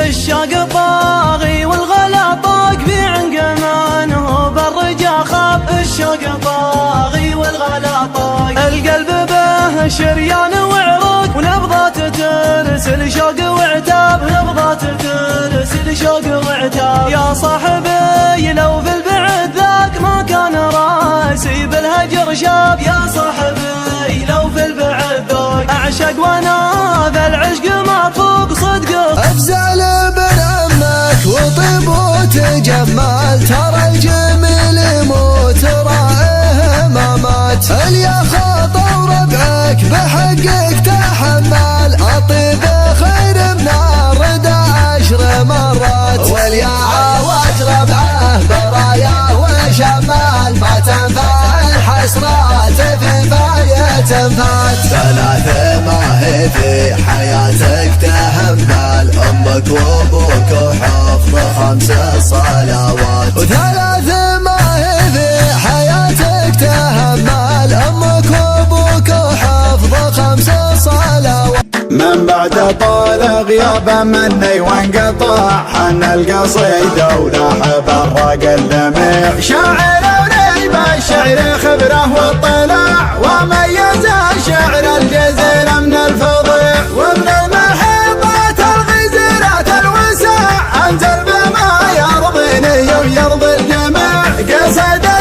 الشوق طاغي والغلا طاق في عنقمان، هو بالرجا خاف الشوق طاغي والغلا طاق. القلب به شريان وعروق ونبضات ترسل شوق وعتاب، ونبضات ترسل شوق وعتاب. يا صاحبي لو في البعد ذاك ما كان راسي بالهجر شاب، يا صاحبي لو في البعد ذاك اعشق وانا في العشق ما فوق صدق. افزع لبن امك وطيب وتجمل، ترى الجميل يموت رائه ما مات. اليا خاطر ربعك بحقك تحمل، اطيب خير من الردى 10 مرات. واليا عواج ربعه برايا وشمال، ما تنفع الحسرات في فاية فات. 3 ما هي في حياتك تهمل، امك وابوك وحفظ 5 صلوات. و3 ما هي في حياتك تهمل، امك وابوك وحفظ 5 صلوات. من بعد طال غيابه مني وانقطع، حن القصيدة ولاح براق اللميع. شاعر وريب الشعر خبره واطلاع، وميز الشعر الجزيل من الفظيع. ومن المحيطات الغزيرات الوسع، انزل بما يرضيني ويرضي الجميع. قصيدة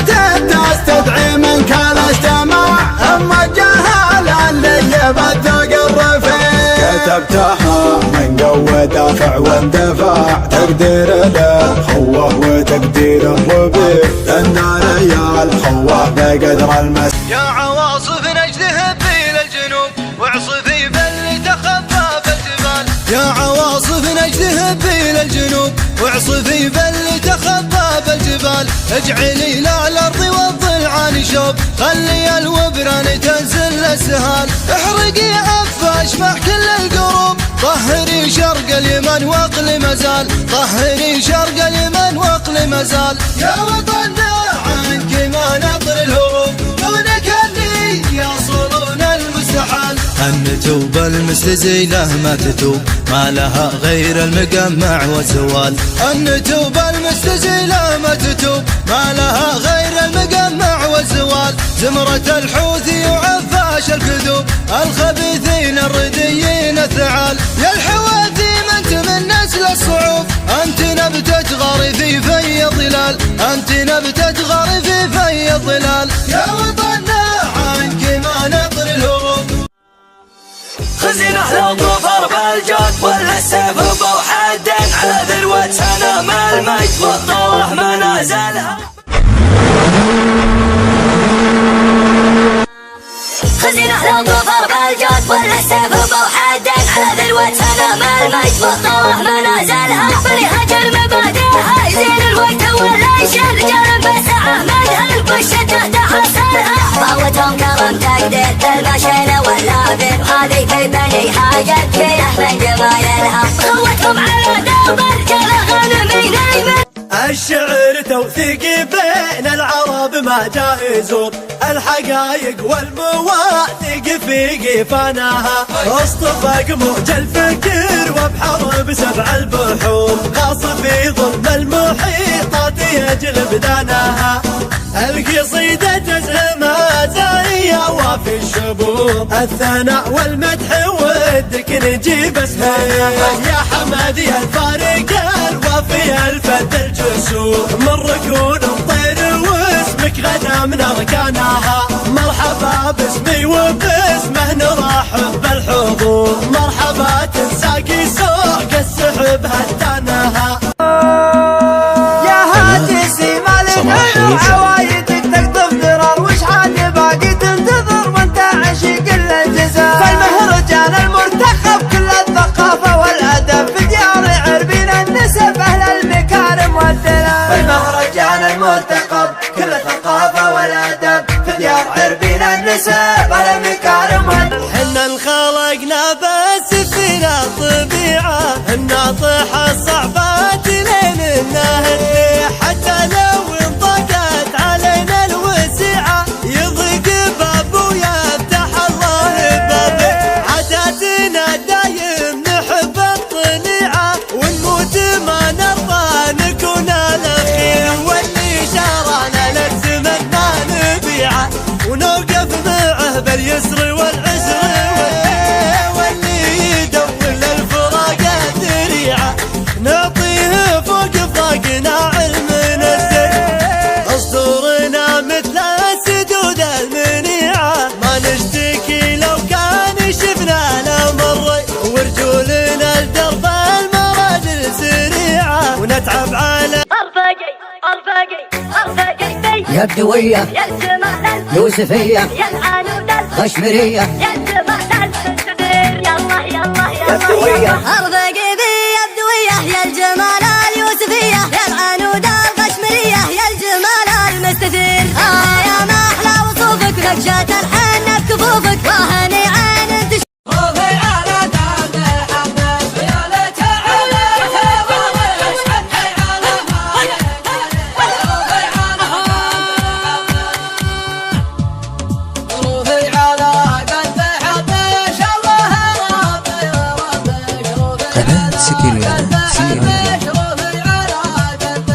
تستدعي منك الاستماع، اما الجهال اللي بالذوق الرفيع. كتبتها من قوة دافع واندفاع، تقدير للخوه وتقديره وبيع. لأن ريال خوه بقدر المس. يا عواصف نجده إلى الجنوب واعصفي بل تخفى بالجبال، يا عواصف نجده إلى الجنوب واعصفي بل تخفى بالجبال. اجعلي لا الارض والضلعان شوب، خلي الوبران تنزل السهال. احرقي عفاش مع كل القروب، طهري شرق اليمن واقل مزال، طهري شرق اليمن واقل مزال. يا وطننا عنك ما نطر الهروب، دونك اللي يصلون المستحال. أن توب المستزيلة ما تتوب، ما لها غير المقمع والزوال. أن توب المستزيلة ما تتوب، ما لها غير المقمع والزوال. زمرة الحوثي وعفاش الكذوب، الخبيثين الرديين الثعال. يا الحواثي انت من نسل الصعوب، انت نبتة غار في في الظلال، انت نبتة غار في في الظلال. يا وطننا عنك ما نطر الهروب. خزينة لو ظفر بالجود ولا السيف بوحد، على ذروة سنام المجد والطوح منازلها. خزينة لو ظفر بالجود ولا السيف بوحد، على ذروة سنام المجد والطوح منازلها. فلهجر مبادئها يزين الوقت ولا يشيل رجال بسعة، مدها القشة تحت حصرها. ضوتهم كرم تقدير المشينة واللافر، هذه في بني حاجة كله من جمايلها. خوتهم على درب الرجال غنمين يمن. الشعر توثيق بين العرب ما جاء يزور، الحقايق والمواثيق في قفانها. اصطفق موج الفكر وبحر بسبع البحور، غاص في ظلم المحيطات يجلب داناها. القصيدة تزهمها زاهية وفي الشبور، الثناء والمدح ودك نجيب اسمها. يا حمد يا الفارق الوفي الفد الجسور، من ركون الطير واسمك غدا من اركانها. مرحبا باسمي وباسمه نرحب بالحضور، مرحبا تنساقي سوق السحب هدانها. يا هاتي سيما للحلو عوايدك تقطف درار، وش عاد باقي تنتظر وانت عشيق الالتزام. فالمهرجان المرتخب كل الثقافة والأدب، في ديار عربين النسب أهل المكارم والدلال. فالمهرجان المرتخب كل الثقافة والأدب، في ديار عربين النسب أهل المكارم والدلال. حنا انخلقنا بس فينا الطبيعة الناطحة الصعبات لين النهر، حتى لو انضاقت علينا الوسعة يضيق باب ويفتح الله بابه. عاداتنا دايم نحب الطليعة ونموت يا بدوية يا الجمال يوسفية يا العنود غشمرية يا الجمال الكبير يلا يلا يا بدوية أرض قبي يا بدوية يا الجمال اليوسفية يا العنود الغشمرية يا الجمال المستثير يا ما أحلى وصوفك نقشات الحنة بكفوفك وهني عين انت قناة سكريان